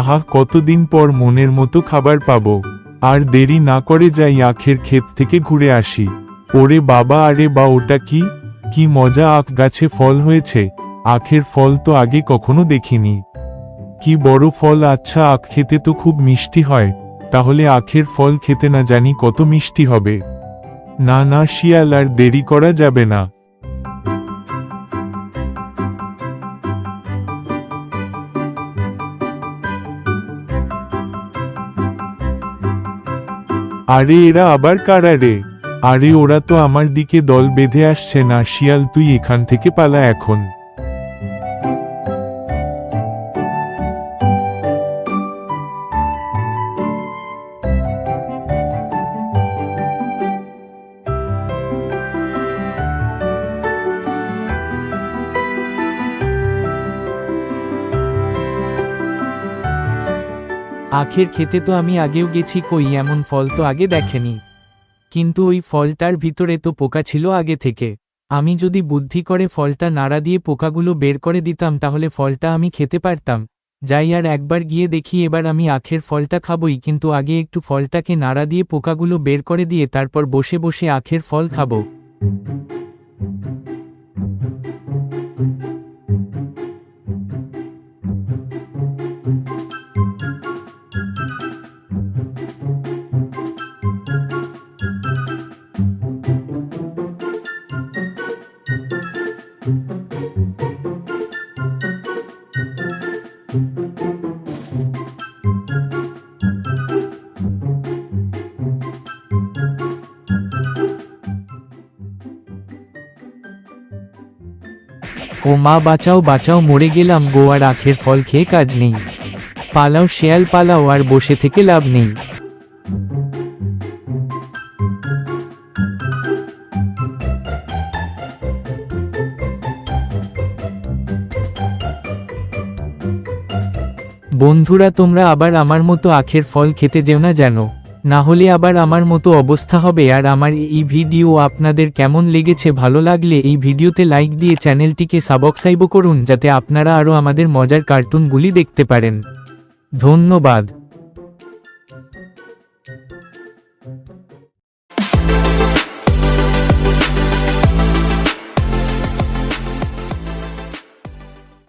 আহা, কতদিন পর মনের মতো খাবার পাবো। আর দেরি না করে যাই আখের ক্ষেত থেকে ঘুরে আসি। ওরে বাবা, আরে বা, ওটা কি কি মজা! আখ গাছে ফল হয়েছে। আখের ফল তো আগে কখনো দেখিনি। কি বড় ফল! আচ্ছা, আখ খেতে তো খুব মিষ্টি হয়। তাহলে আখের ফল খেতে না জানি কত মিষ্টি হবে। না না শিয়াল, আর দেরি করা যাবে না। আরে এরা আবার কারা রে? আরে ওরা তো আমার দিকে দল বেঁধে আসছে। না শিয়াল, তুই এখান থেকে পালা এখন। আখের খেতে তো আমি আগেও গেছি, কই এমন ফল তো আগে দেখেনি। কিন্তু ওই ফলটার ভিতরে তো পোকা ছিল আগে থেকে। আমি যদি বুদ্ধি করে ফলটা নাড়া দিয়ে পোকাগুলো বের করে দিতাম তাহলে ফলটা আমি খেতে পারতাম। যাই আর একবার গিয়ে দেখি। এবার আমি আখের ফলটা খাবই, কিন্তু আগে একটু ফলটাকে নাড়া দিয়ে পোকাগুলো বের করে দিয়ে তারপর বসে বসে আখের ফল খাবো। ও মা, বাঁচাও বাঁচাও, মরে গেলাম গো! আর আখের ফল খেয়ে কাজ নেই। পালাও শেয়াল পালাও, আর বসে থেকে লাভ নেই। বন্ধুরা, তোমরা আবার আমার মতো আখের ফল খেতে যেও না যেন, না হলে আবার আমার মতো অবস্থা হবে। আর আমার এই ভিডিও আপনাদের কেমন লেগেছে? ভালো লাগলে এই ভিডিওতে লাইক দিয়ে চ্যানেলটিকে সাবস্ক্রাইব করুন, যাতে আপনারা আরও আমাদের মজার কার্টুনগুলি দেখতে পারেন। ধন্যবাদ।